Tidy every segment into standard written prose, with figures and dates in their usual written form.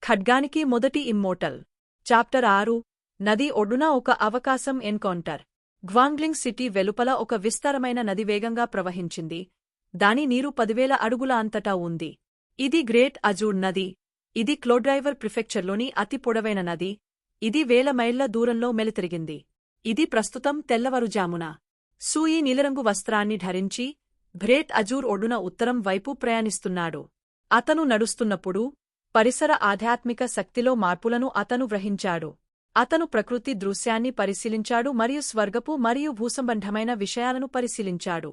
ఖడ్గానికి మొదటి immortal. Chapter 6. నది ఒడ్డున ఒక అవకాశం ఎన్కౌంటర్. గ్వాంగ్లింగ్ సిటీ వెలుపల ఒక విస్తారమైన నది వేగంగా ప్రవహించింది. దాని నీరు 10,000 అడుగుల అంతటా ఉంది. ఇది గ్రేట్ అజూర్ నది. ఇది క్లోడ్రైవర్ ప్రిఫెక్చర్లోని అతి పొడవైన నది. ఇది 1000 మైళ్ల దూరంలో మెలితిరిగింది. ఇది ప్రస్తుతం తెల్లవారుజామున. సూయి నీలరంగు వస్త్రాన్ని ధరించి గ్రేట్ అజూర్ ఒడ్డున ఉత్తరం వైపు ప్రయాణిస్తున్నాడు. అతను నడుస్తున్నప్పుడు పరిసర ఆధ్యాత్మిక శక్తిలో మార్పులను అతను గ్రహించాడు. అతను ప్రకృతి దృశ్యాన్ని పరిశీలించాడు మరియు స్వర్గపు మరియు భూసంబంధమైన విషయాలను పరిశీలించాడు.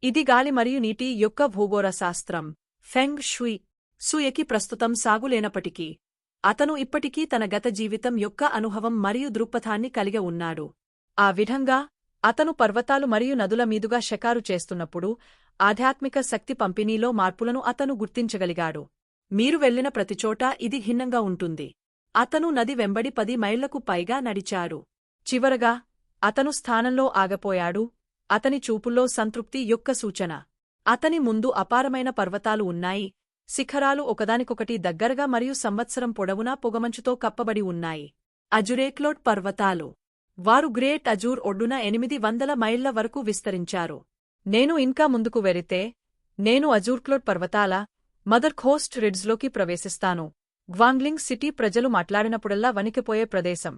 ఇది గాలి మరియు నీటి యొక్క భూగోళశాస్త్రం, ఫెంగ్ షుయ్. సూయకి ప్రస్తుతం సాగులేనప్పటికీ అతను ఇప్పటికీ తన గత జీవితం యొక్క అనుభవం మరియు దృక్పథాన్ని కలిగి ఉన్నాడు. ఆ విధంగా అతను పర్వతాలు మరియు నదుల మీదుగా షికారు చేస్తున్నప్పుడు ఆధ్యాత్మిక శక్తి పంపిణీలో మార్పులను అతను గుర్తించగలిగాడు. మీరు వెళ్లిన ప్రతిచోటా ఇది భిన్నంగా ఉంటుంది. అతను నది వెంబడి 10 మైళ్లకు పైగా నడిచాడు. చివరగా అతను స్థానంలో ఆగపోయాడు. అతని చూపుల్లో సంతృప్తి యొక్క సూచన. అతని ముందు అపారమైన పర్వతాలు ఉన్నాయి. శిఖరాలు ఒకదానికొకటి దగ్గరగా మరియు సంవత్సరం పొడవునా పొగమంచుతో కప్పబడి ఉన్నాయి. అజురేక్లోడ్ పర్వతాలు. వారు గ్రేట్ అజూర్ ఒడ్డున 800 మైళ్ల వరకు విస్తరించారు. నేను ఇంకా ముందుకు వెళితే నేను అజూర్క్లోడ్ పర్వతాల మదర్ ఖోస్ట్ రిడ్జ్లోకి ప్రవేశిస్తాను. గ్వాంగ్లింగ్ సిటీ ప్రజలు మాట్లాడినప్పుడల్లా వణికిపోయే ప్రదేశం.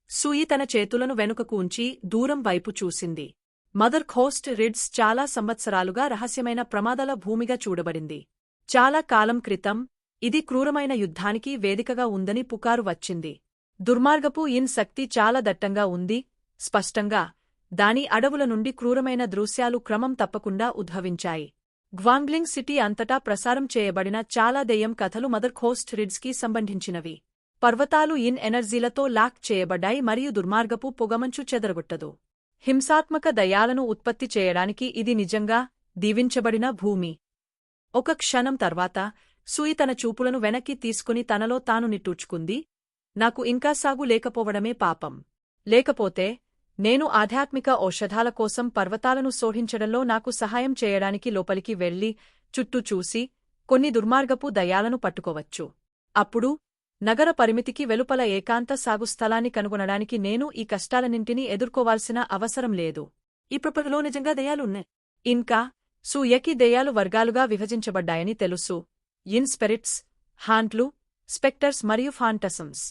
సూయి తన చేతులను వెనుకకు ఉంచి దూరం వైపు చూసింది. మదర్ ఖోస్ట్ రిడ్జ్ చాలా సంవత్సరాలుగా రహస్యమైన ప్రమాదాల భూమిగా చూడబడింది. చాలా కాలం క్రితం ఇది క్రూరమైన యుద్ధానికి వేదికగా ఉందని పుకారు వచ్చింది. దుర్మార్గపు ఇన్ శక్తి చాలా దట్టంగా ఉంది. స్పష్టంగా దాని అడవుల నుండి క్రూరమైన దృశ్యాలు క్రమం తప్పకుండా ఉద్భవించాయి. గ్వాంగ్లింగ్ సిటీ అంతటా ప్రసారం చేయబడిన చాలా దెయ్యం కథలు మదర్ ఖోస్ట్ రిడ్జ్కి సంబంధించినవి. పర్వతాలు ఇన్ ఎనర్జీలతో లాక్ చేయబడ్డాయి మరియు దుర్మార్గపు పొగమంచు చెదరగొట్టదు. హింసాత్మక దయ్యాలను ఉత్పత్తి చేయడానికి ఇది నిజంగా దీవించబడిన భూమి. ఒక క్షణం తర్వాత సూయి తన చూపులను వెనక్కి తీసుకుని తనలో తాను నిట్టూర్చుకుంది. నాకు ఇంకా సాగు లేకపోవడమే పాపం. లేకపోతే నేను ఆధ్యాత్మిక ఔషధాల కోసం పర్వతాలను శోధించడంలో నాకు సహాయం చేయడానికి లోపలికి వెళ్లి చుట్టూ చూసి కొన్ని దుర్మార్గపు దయ్యాలను పట్టుకోవచ్చు. అప్పుడు నగర పరిమితికి వెలుపల ఏకాంత సాగు స్థలాన్ని కనుగొనడానికి నేను ఈ కష్టాలన్నింటినీ ఎదుర్కోవాల్సిన అవసరం లేదు. ఈ ప్రపంచంలో నిజంగా దయ్యాలున్నాయి. ఇంకా సూయకి దయ్యాలు వర్గాలుగా విభజించబడ్డాయని తెలుసు. ఇన్ స్పిరిట్స్, హాంట్లు, స్పెక్టర్స్ మరియు ఫాంటసమ్స్.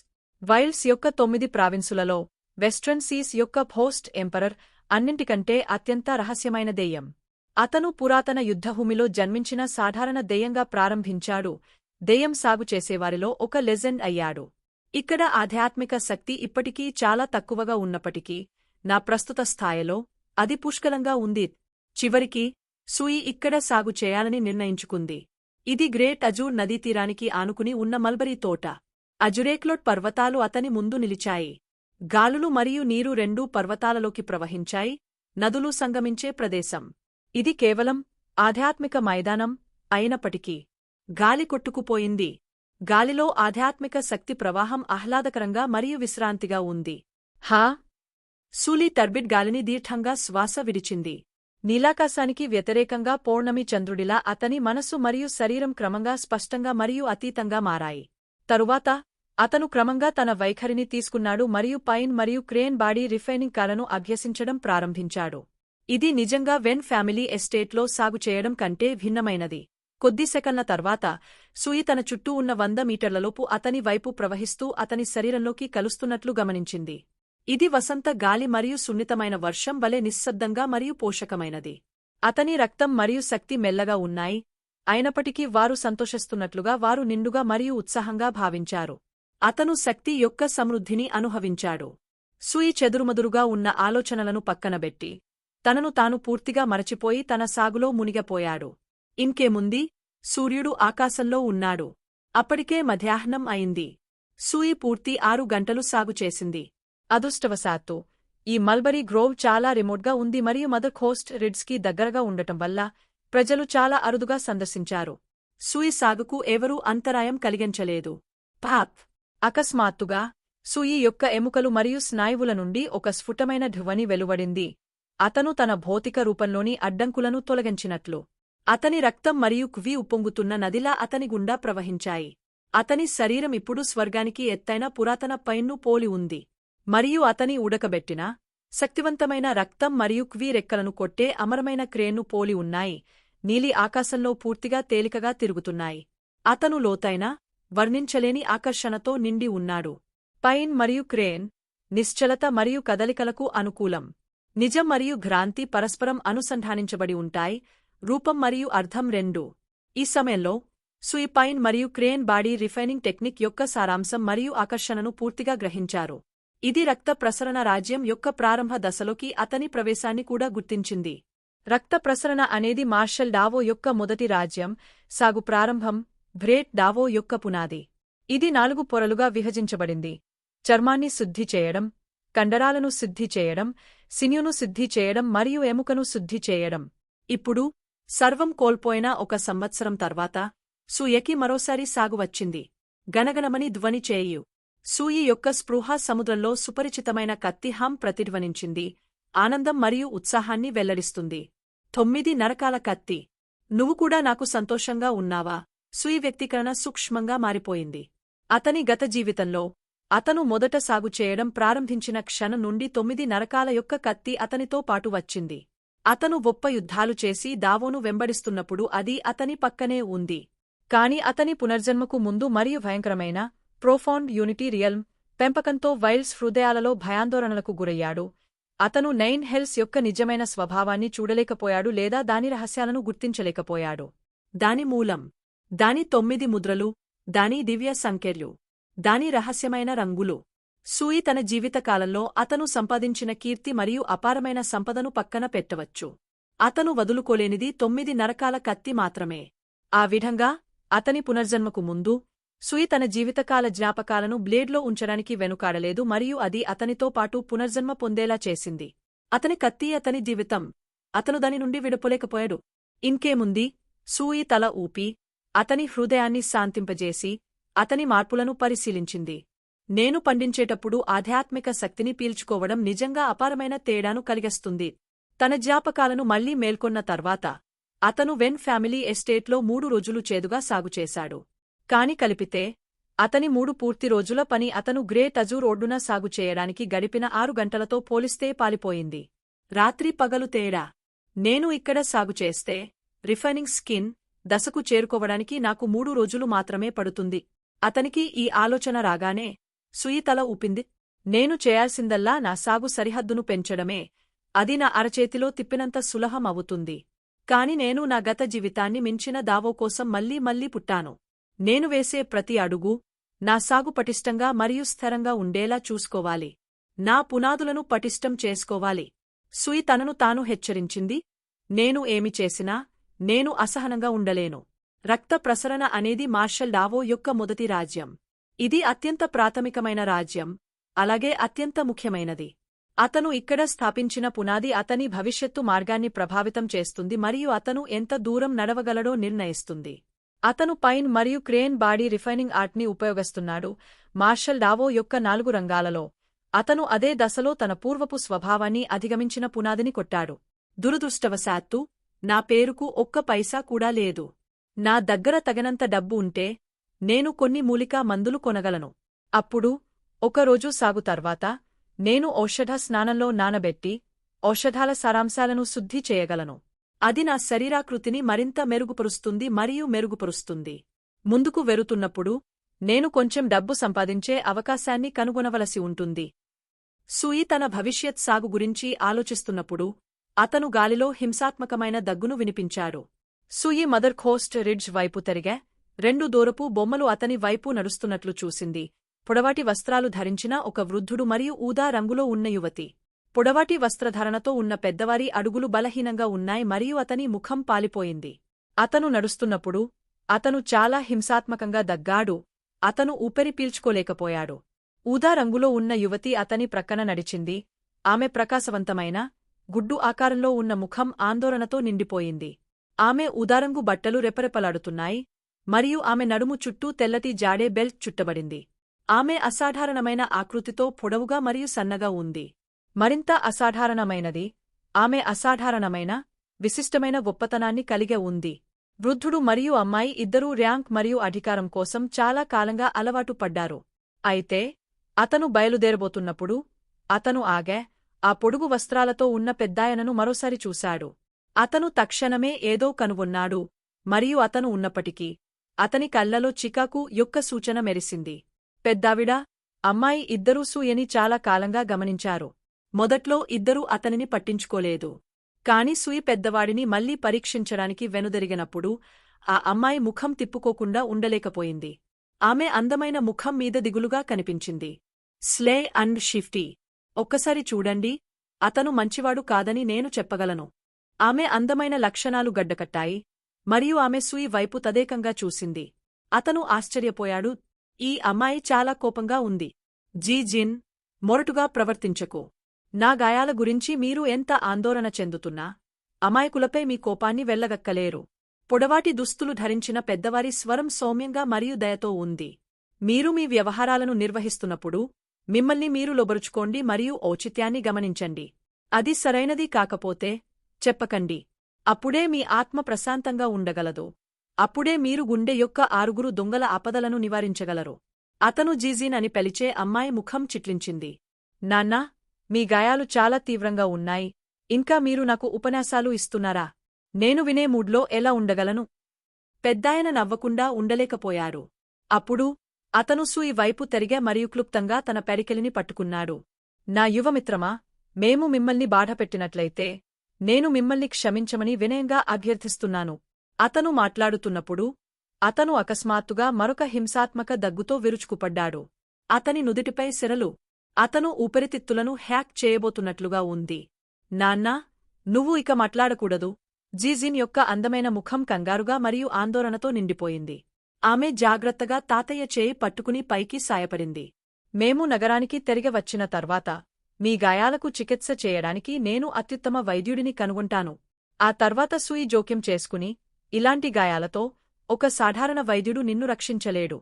వైల్డ్స్ యొక్క 9 ప్రావిన్సులలో వెస్ట్రన్ సీస్ యొక్క పోస్ట్ ఎంపరర్ అన్నింటికంటే అత్యంత రహస్యమైన దెయ్యం. అతను పురాతన యుద్ధభూమిలో జన్మించిన సాధారణ దెయ్యంగా ప్రారంభించాడు. దెయ్యం సాగు చేసేవారిలో ఒక లెజెండ్ అయ్యాడు. ఇక్కడ ఆధ్యాత్మిక శక్తి ఇప్పటికీ చాలా తక్కువగా ఉన్నప్పటికీ నా ప్రస్తుత స్థాయిలో అది పుష్కలంగా ఉంది. చివరికి సూయి ఇక్కడ సాగు చేయాలని నిర్ణయించుకుంది. ఇది గ్రేట్ అజూర్ నదీతీరానికి ఆనుకుని ఉన్న మల్బరీ తోట. అజురేక్లోడ్ పర్వతాలు అతని ముందు నిలిచాయి. గాలులు మరియు నీరు రెండూ పర్వతాలలోకి ప్రవహించాయి. నదులు సంగమించే ప్రదేశం. ఇది కేవలం ఆధ్యాత్మిక మైదానం అయినప్పటికీ గాలి కొట్టుకుపోయింది. గాలిలో ఆధ్యాత్మిక శక్తి ప్రవాహం ఆహ్లాదకరంగా మరియు విశ్రాంతిగా ఉంది. హా! సూలి టర్బిడ్ గాలిని దీర్ఘంగా శ్వాస విడిచింది. నీలాకాశానికి వ్యతిరేకంగా పౌర్ణమి చంద్రుడిలా అతని మనసు మరియు శరీరం క్రమంగా స్పష్టంగా మరియు అతీతంగా మారాయి. తరువాత అతను క్రమంగా తన వైఖరిని తీసుకున్నాడు మరియు పైన్ మరియు క్రేన్ బాడీ రిఫైనింగ్ కళను అభ్యసించడం ప్రారంభించాడు. ఇది నిజంగా వెన్ ఫ్యామిలీ ఎస్టేట్లో సాగు చేయడం కంటే భిన్నమైనది. కొద్ది సెకన్ల తర్వాత సూయి తన చుట్టూ ఉన్న 100 మీటర్లలోపు అతని వైపు ప్రవహిస్తూ అతని శరీరంలోకి కలుస్తున్నట్లు గమనించింది. ఇది వసంత గాలి మరియు సున్నితమైన వర్షం వలె నిశ్శబ్దంగా మరియు పోషకమైనది. అతని రక్తం మరియు శక్తి మెల్లగా ఉన్నాయి. అయినప్పటికీ వారు సంతోషిస్తున్నట్లుగా వారు నిండుగా మరియు ఉత్సాహంగా భావించారు. అతను శక్తి యొక్క సమృద్ధిని అనుభవించాడు. సూయి చెదురుమదురుగా ఉన్న ఆలోచనలను పక్కనబెట్టి తనను తాను పూర్తిగా మరచిపోయి తన సాగులో మునిగిపోయాడు. ఇంకేముంది, సూర్యుడు ఆకాశంలో ఉన్నాడు. అప్పటికే మధ్యాహ్నం అయింది. సూయి పూర్తి 6 గంటలు సాగు చేసింది. అదృష్టవశాత్తు ఈ మల్బరీ గ్రోవ్ చాలా రిమోట్గా ఉంది మరియు మదర్ ఖోస్ట్ రిడ్జ్కి దగ్గరగా ఉండటం వల్ల ప్రజలు చాలా అరుదుగా సందర్శించారు. సూయి సాగుకు ఎవరూ అంతరాయం కలిగించలేదు. పాప్! అకస్మాత్తుగా సూయి యొక్క ఎముకలు మరియు స్నాయువుల నుండి ఒక స్ఫుటమైన ధ్వని వెలువడింది. అతను తన భౌతిక రూపంలోని అడ్డంకులను తొలగించినట్లు. అతని రక్తం మరియు కువి ఉప్పొంగుతున్న నదిలా అతని గుండా ప్రవహించాయి. అతని శరీరం ఇప్పుడు స్వర్గానికి ఎత్తైన పురాతన పైన్ను పోలి ఉంది. మరియు అతని ఉడకబెట్టిన శక్తివంతమైన రక్తం మరియు రెక్కలను కొట్టే అమరమైన క్రేన్ను పోలి ఉన్నాయి, నీలి ఆకాశంలో పూర్తిగా తేలికగా తిరుగుతున్నాయి. అతను లోతైన, వర్ణించలేని ఆకర్షణతో నిండి ఉన్నాడు. పైన్ మరియు క్రేన్ నిశ్చలత మరియు కదలికలకు అనుకూలం. నిజం మరియు భ్రాంతి పరస్పరం అనుసంధానించబడి ఉంటాయి, రూపం మరియు అర్థం రెండూ. ఈ సమయంలో సూయి పైన్ మరియు క్రేన్ బాడీ రిఫైనింగ్ టెక్నిక్ యొక్క సారాంశం మరియు ఆకర్షణను పూర్తిగా గ్రహించారు. ఇది రక్త ప్రసరణ రాజ్యం యొక్క ప్రారంభ దశలోకి అతని ప్రవేశాన్ని కూడా గుర్తించింది. రక్త ప్రసరణ అనేది మార్షల్ డావో యొక్క మొదటి రాజ్యం, సాగు ప్రారంభం, బ్రేట్ డావో యొక్క పునాది. ఇది 4 పొరలుగా విభజించబడింది: చర్మాన్ని శుద్ధి చేయడం, కండరాలను శుద్ధి చేయడం, సిన్యును శుద్ధి చేయడం మరియు ఎముకను శుద్ధి చేయడం. ఇప్పుడు సర్వం కోల్పోయిన 1 సంవత్సరం తర్వాత సూయకి మరోసారి సాగు వచ్చింది. గనగనమని ధ్వని చేయు. సూయి యొక్క స్పృహ సముద్రంలో సుపరిచితమైన కత్తి హం ప్రతిధ్వనించింది, ఆనందం మరియు ఉత్సాహాన్ని వెల్లడిస్తుంది. 9 నరకాల కత్తి. నువ్వు కూడా నాకు సంతోషంగా ఉన్నావా? సూయి వ్యక్తీకరణ సూక్ష్మంగా మారిపోయింది. అతని గత జీవితంలో అతను మొదట సాగు చేయడం ప్రారంభించిన క్షణం నుండి 9 నరకాల యొక్క కత్తి అతనితో పాటు వచ్చింది. అతను గొప్ప యుద్ధాలు చేసి దావోను వెంబడిస్తున్నప్పుడు అది అతని పక్కనే ఉంది. కాని అతని పునర్జన్మకు ముందు మరియు భయంకరమైన ప్రొఫౌండ్ యూనిటీ రియల్మ్ పెంపకంతో వైల్డ్స్ హృదయాలలో భయాందోళనలకు గురయ్యాడు. అతను 9 హెల్స్ యొక్క నిజమైన స్వభావాన్ని చూడలేకపోయాడు లేదా దాని రహస్యాలను గుర్తించలేకపోయాడు. దాని మూలం, దాని 9 ముద్రలు, దాని దివ్య సంఖ్యలు, దాని రహస్యమైన రంగులు. సూయి తన జీవితకాలంలో అతను సంపాదించిన కీర్తి మరియు అపారమైన సంపదను పక్కన పెట్టవచ్చు. అతను వదులుకోలేనిది 9 నరకాల కత్తి మాత్రమే. ఆ విధంగా అతని పునర్జన్మకు ముందు సూయి తన జీవితకాల జ్ఞాపకాలను బ్లేడ్లో ఉంచడానికి వెనుకాడలేదు మరియు అది అతనితో పాటు పునర్జన్మ పొందేలా చేసింది. అతని కత్తి అతని జీవితం. అతను దాని నుండి విడిపోలేకపోయాడు. ఇంకేముంది? సూయి తల ఊపి అతని హృదయాన్ని శాంతింపజేసి అతని మార్పులను పరిశీలించింది. నేను పండించేటప్పుడు ఆధ్యాత్మిక శక్తిని పీల్చుకోవడం నిజంగా అపారమైన తేడాను కలిగిస్తుంది. తన జ్ఞాపకాలను మళ్లీ మేల్కొన్న తర్వాత అతను వెన్ ఫ్యామిలీ ఎస్టేట్లో 3 రోజులు చేదుగా సాగుచేశాడు. కాని కలిపితే అతని 3 పూర్తి రోజుల పని అతను గ్రేట్ అజూర్ ఒడ్డున సాగు చేయడానికి గడిపిన 6 గంటలతో పోలిస్తే పాలిపోయింది. రాత్రి పగలు తేడా. నేను ఇక్కడ సాగు చేస్తే రిఫైనింగ్ స్కిన్ దశకు చేరుకోవడానికి నాకు 3 రోజులు మాత్రమే పడుతుంది. అతనికి ఈ ఆలోచన రాగానే సూయి తల ఊపింది. నేను చేయాల్సిందల్లా నా సాగు సరిహద్దును పెంచడమే. అది నా అరచేతిలో తిప్పినంత సులభం అవుతుంది. కాని నేను నా గత జీవితాన్ని మించిన దావో కోసం మళ్లీ మళ్లీ పుట్టాను. నేను వేసే ప్రతి అడుగు నా సాగు పటిష్టంగా మరియు స్థిరంగా ఉండేలా చూసుకోవాలి. నా పునాదులను పటిష్టం చేసుకోవాలి. సూయి తనను తాను హెచ్చరించింది. నేను ఏమి చేసినా నేను అసహనంగా ఉండలేను. రక్త ప్రసరణ అనేది మార్షల్ డావో యొక్క మొదటి రాజ్యం. ఇది అత్యంత ప్రాథమికమైన రాజ్యం, అలాగే అత్యంత ముఖ్యమైనది. అతను ఇక్కడ స్థాపించిన పునాది అతని భవిష్యత్తు మార్గాన్ని ప్రభావితం చేస్తుంది మరియు అతను ఎంత దూరం నడవగలడో నిర్ణయిస్తుంది. అతను పైన్ మరియు క్రేన్ బాడీ రిఫైనింగ్ ఆర్ట్ని ఉపయోగిస్తున్నాడు. మార్షల్ డావో యొక్క 4 రంగాలలో అతను అదే దశలో తన పూర్వపు స్వభావాన్ని అధిగమించిన పునాదిని కొట్టాడు. దురదృష్టవశాత్తు నా పేరుకు 1 పైసా కూడా లేదు. నా దగ్గర తగినంత డబ్బు ఉంటే నేను కొన్ని మూలికా మందులు కొనగలను. అప్పుడు 1 రోజు సాగు తర్వాత నేను ఔషధ స్నానంలో నానబెట్టి ఔషధాల సారాంశాలను శుద్ధి చేయగలను. అది నా శరీరాకృతిని మరింత మెరుగుపరుస్తుంది మరియు మెరుగుపరుస్తుంది. ముందుకు వెరుతున్నప్పుడు నేను కొంచెం డబ్బు సంపాదించే అవకాశాన్ని కనుగొనవలసి ఉంటుంది. సూయి తన భవిష్యత్ సాగు గురించి ఆలోచిస్తున్నప్పుడు అతను గాలిలో హింసాత్మకమైన దగ్గును వినిపించాడు. సూయి మదర్ ఖోస్ట్ రిడ్జ్ వైపు తిరిగా 2 దూరపు బొమ్మలు అతని వైపు నడుస్తున్నట్లు చూసింది. పొడవాటి వస్త్రాలు ధరించిన ఒక వృద్ధుడు మరియు ఊదా రంగులో ఉన్న యువతి. పొడవాటి వస్త్రధారణతో ఉన్న పెద్దవారి అడుగులు బలహీనంగా ఉన్నాయి మరియు అతని ముఖం పాలిపోయింది. అతను నడుస్తున్నప్పుడు అతను చాలా హింసాత్మకంగా దగ్గాడు. అతను ఊపిరి పీల్చుకోలేకపోయాడు. ఊదా రంగులో ఉన్న యువతి అతని ప్రక్కన నడిచింది. ఆమె ప్రకాశవంతమైన, గుడ్డు ఆకారంలో ఉన్న ముఖం ఆందోళనతో నిండిపోయింది. ఆమె ఊదారంగు బట్టలు రెపరెపలాడుతున్నాయి మరియు ఆమె నడుము చుట్టూ తెల్లటి జాడే బెల్ట్ చుట్టబడింది. ఆమె అసాధారణమైన ఆకృతితో పొడవుగా మరియు సన్నగా ఉంది. మరింత అసాధారణమైనది, ఆమె అసాధారణమైన, విశిష్టమైన గొప్పతనాన్ని కలిగి ఉంది. వృద్ధుడు మరియు అమ్మాయి ఇద్దరూ ర్యాంక్ మరియు అధికారం కోసం చాలా కాలంగా అలవాటు పడ్డారు. అయితే అతను బయలుదేరబోతున్నప్పుడు అతను ఆగే ఆ పొడుగు వస్త్రాలతో ఉన్న పెద్దాయనను మరోసారి చూశాడు. అతను తక్షణమే ఏదో కనుగొన్నాడు మరియు అతను ఉన్నప్పటికీ అతని కళ్లలో చికాకు యొక్క సూచన మెరిసింది. పెద్దావిడ, అమ్మాయి ఇద్దరూ సూయని చాలా కాలంగా గమనించారు. మొదట్లో ఇద్దరూ అతనిని పట్టించుకోలేదు. కాని సూయి పెద్దవాడిని మళ్లీ పరీక్షించడానికి వెనుదిరిగినప్పుడు ఆ అమ్మాయి ముఖం తిప్పుకోకుండా ఉండలేకపోయింది. ఆమె అందమైన ముఖం మీద దిగులుగా కనిపించింది. స్లే అండ్ షిఫ్టీ, ఒక్కసారి చూడండి, అతను మంచివాడు కాదని నేను చెప్పగలను. ఆమె అందమైన లక్షణాలు గడ్డకట్టాయి మరియు ఆమె సూయి వైపు తదేకంగా చూసింది. అతను ఆశ్చర్యపోయాడు. ఈ అమ్మాయి చాలా కోపంగా ఉంది. జీజిన్, మొరటుగా ప్రవర్తించకు. నా గాయాల గురించి మీరు ఎంత ఆందోళన చెందుతున్నా అమాయకులపై మీ కోపాన్ని వెళ్లగక్కలేరు. పొడవాటి దుస్తులు ధరించిన పెద్దవారి స్వరం సౌమ్యంగా మరియు దయతో ఉంది. మీరు మీ వ్యవహారాలను నిర్వహిస్తున్నప్పుడు మిమ్మల్ని మీరు లోబరుచుకోండి మరియు ఔచిత్యాన్ని గమనించండి. అది సరైనది కాకపోతే చెప్పకండి. అప్పుడే మీ ఆత్మ ప్రశాంతంగా ఉండగలదు. అప్పుడే మీరు గుండె యొక్క 6 దొంగల ఆపదలను నివారించగలరు. అతను జీజీన్ అని పిలిచే అమ్మాయి ముఖం చిట్లించింది. నాన్నా, మీ గాయాలు చాలా తీవ్రంగా ఉన్నాయి. ఇంకా మీరు నాకు ఉపన్యాసాలు ఇస్తున్నారా? నేను వినే మూడ్లో ఎలా ఉండగలను? పెద్దాయన నవ్వకుండా ఉండలేకపోయారు. అప్పుడు అతను సూయి వైపు తిరిగే మరియు క్లుప్తంగా తన పెరికెలిని పట్టుకున్నాడు. నా యువమిత్రమా, మేము మిమ్మల్ని బాధపెట్టినట్లయితే నేను మిమ్మల్ని క్షమించమని వినయంగా అభ్యర్థిస్తున్నాను. అతను మాట్లాడుతున్నప్పుడు అతను అకస్మాత్తుగా మరొక హింసాత్మక దగ్గుతో విరుచుకుపడ్డాడు. అతని నుదిటిపై సిరలు అతను ఊపిరితిత్తులను హ్యాక్ చేయబోతున్నట్లుగా ఉంది. నాన్నా, నువ్వు ఇక మాట్లాడకూడదు. జీజిన్ యొక్క అందమైన ముఖం కంగారుగా మరియు ఆందోళనతో నిండిపోయింది. ఆమె జాగ్రత్తగా తాతయ్య చేయి పట్టుకుని పైకి సాయపడింది. మేము నగరానికి తిరిగి వచ్చిన తర్వాత మీ గాయాలకు చికిత్స చేయడానికి నేను అత్యుత్తమ వైద్యుడిని కనుగొంటాను. ఆ తర్వాత సూయి జోక్యం చేసుకుని, ఇలాంటి గాయాలతో ఒక సాధారణ వైద్యుడు నిన్ను రక్షించలేడు.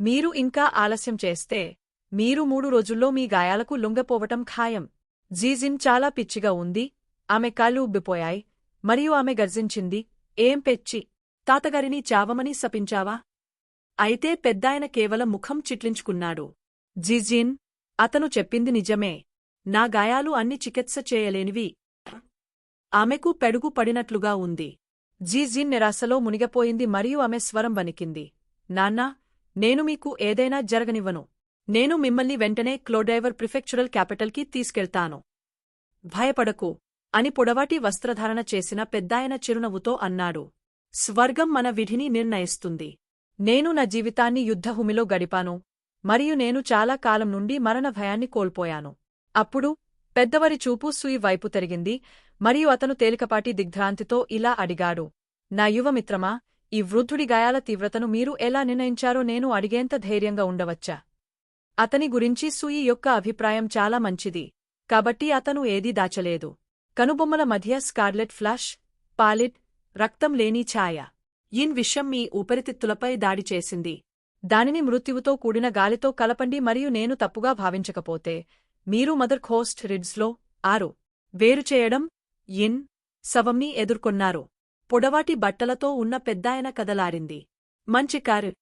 మీరు ఇంకా ఆలస్యం చేస్తే మీరు 3 రోజుల్లో మీ గాయాలకు లొంగపోవటం ఖాయం. జీజిన్ చాలా పిచ్చిగా ఉంది. ఆమె కాళ్ళు ఉబ్బిపోయాయి మరియు ఆమె గర్జించింది. ఏం పెచ్చి, తాతగారిని చావమని శపించావా? అయితే పెద్దాయన కేవలం ముఖం చిట్లించుకున్నాడు. జీజిన్, అతను చెప్పింది నిజమే. నా గాయాలు అన్ని చికిత్స చేయలేనివి. ఆమెకు పెడుగు పడినట్లుగా ఉంది. జీజిన్ నిరాశలో మునిగిపోయింది మరియు ఆమె స్వరం వణికింది. నాన్నా, నేను మీకు ఏదైనా జరగనివ్వను. నేను మిమ్మల్ని వెంటనే క్లోడైవర్ ప్రిఫెక్చురల్ క్యాపిటల్కి తీసుకెళ్తాను. భయపడకు అని పొడవాటి వస్త్రధారణ చేసిన పెద్దాయన చిరునవ్వుతో అన్నాడు. స్వర్గం మన విధిని నిర్ణయిస్తుంది. నేను నా జీవితాన్ని యుద్ధభూమిలో గడిపాను మరియు నేను చాలా కాలం నుండి మరణ భయాన్ని కోల్పోయాను. అప్పుడు పెద్దవరి చూపు సూయి వైపు తిరిగింది మరియు అతను తేలికపాటి దిగ్భ్రాంతితో ఇలా అడిగాడు. నా యువమిత్రమా, ఈ వృద్ధుడి గాయాల తీవ్రతను మీరు ఎలా నిర్ణయించారో నేను అడిగేంత ధైర్యంగా ఉండవచ్చా? అతని గురించి సూయి యొక్క అభిప్రాయం చాలా మంచిది కాబట్టి అతను ఏదీ దాచలేదు. కనుబొమ్మల మధ్య స్కార్లెట్ ఫ్లాష్, పాలిడ్, రక్తం లేని ఛాయ. ఈన్ విషం మీ ఊపిరితిత్తులపై దాడి చేసింది. దానిని మృత్యువుతో కూడిన గాలితో కలపండి మరియు నేను తప్పుగా భావించకపోతే మీరు మదర్ ఖోస్ట్ రిడ్స్లో 6 వేరుచేయడం ఇన్ శవంని ఎదుర్కొన్నారు. పొడవాటి బట్టలతో ఉన్న పెద్దాయన కదలారింది. మంచి కారు.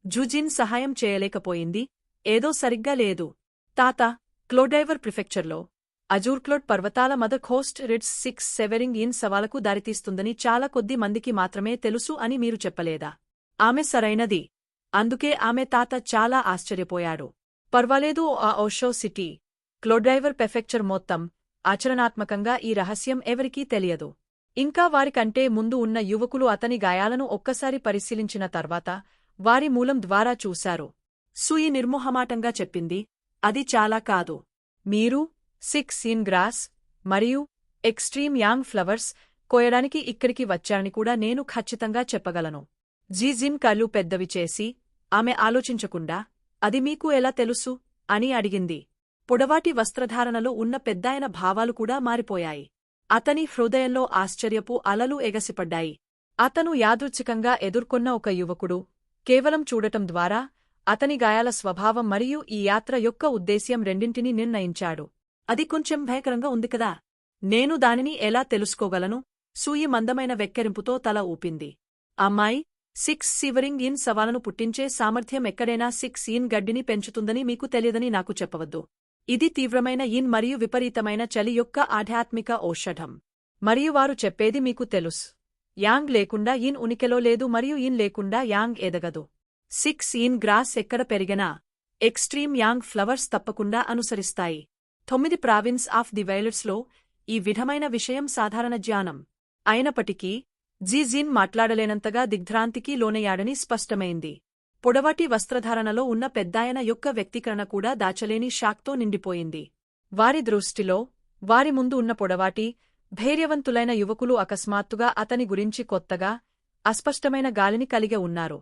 జూజిన్ సహాయం చేయలేకపోయింది. ఏదో సరిగ్గా లేదు. తాత, క్లోడైవర్ ప్రిఫెక్చర్లో అజూర్క్లోడ్ పర్వతాల మదర్ ఖోస్ట్ రిడ్స్ 6 సెవెరింగ్ ఇన్ సవాలకు దారితీస్తుందని చాలా కొద్ది మందికి మాత్రమే తెలుసు అని మీరు చెప్పలేదా? ఆమె సరైనది. అందుకే ఆమె తాత చాలా ఆశ్చర్యపోయాడు. పర్వాలేదు, ఆ ఓషో సిటీ, క్లోడైవర్ ప్రిఫెక్చర్ మొత్తం ఆచరణాత్మకంగా ఈ రహస్యం ఎవరికీ తెలియదు. ఇంకా వారికంటే ముందు ఉన్న యువకులు అతని గాయాలను ఒక్కసారి పరిశీలించిన తర్వాత వారి మూలం ద్వారా చూశారు. సూయి నిర్మోహమాటంగా చెప్పింది. అది చాలా కాదు. మీరు 6 ఇన్ గ్రాస్ మరియు ఎక్స్ట్రీమ్ యాంగ్ ఫ్లవర్స్ కోయడానికి ఇక్కడికి వచ్చారని కూడా నేను ఖచ్చితంగా చెప్పగలను. జీజిన్ కళ్ళు పెద్దవి చేసి, ఆమె ఆలోచించకుండా, అది మీకు ఎలా తెలుసు అని అడిగింది. పొడవాటి వస్త్రధారణలో ఉన్న పెద్దాయన భావాలు కూడా మారిపోయాయి. అతని హృదయంలో ఆశ్చర్యపు అలలు ఎగసిపడ్డాయి. అతను యాదృచ్ఛికంగా ఎదుర్కొన్న ఒక యువకుడు కేవలం చూడటం ద్వారా అతని గాయాల స్వభావం మరియు ఈ యాత్ర యొక్క ఉద్దేశ్యం రెండింటినీ నిర్ణయించాడు. అది కొంచెం భయకరంగా ఉంది కదా? నేను దానిని ఎలా తెలుసుకోగలను? సూయి మందమైన వెక్కెరింపుతో తల ఊపింది. అమ్మాయి 6 సివరింగ్ ఇన్ సవాలను పుట్టించే సామర్థ్యం ఎక్కడైనా 6 ఇన్ గడ్డిని పెంచుతుందని మీకు తెలియదని నాకు చెప్పవద్దు. ఇది తీవ్రమైన ఇన్ మరియు విపరీతమైన చలి యొక్క ఆధ్యాత్మిక ఔషధం. మరియు వారు చెప్పేది మీకు తెలుసు. యాంగ్ లేకుండా ఇన్ ఉనికెలో లేదు మరియు ఇన్ లేకుండా యాంగ్ ఎదగదు. 6 ఇన్ గ్రాస్ ఎక్కడ పెరిగినా ఎక్స్ట్రీమ్ యాంగ్ ఫ్లవర్స్ తప్పకుండా అనుసరిస్తాయి. 9 ప్రావిన్స్ ఆఫ్ ది వైల్డ్స్లో ఈ విధమైన విషయం సాధారణ జ్ఞానం. అయినప్పటికీ జీజిన్ మాట్లాడలేనంతగా దిగ్భ్రాంతికి లోనయ్యాడని స్పష్టమైంది. పొడవాటి వస్త్రధారణలో ఉన్న పెద్దాయన యొక్క వ్యక్తీకరణ కూడా దాచలేని షాక్తో నిండిపోయింది. వారి దృష్టిలో వారి ముందు ఉన్న పొడవాటి, ధైర్యవంతులైన యువకులు అకస్మాత్తుగా అతని గురించి కొత్తగా, అస్పష్టమైన గాలిని కలిగి ఉన్నారు.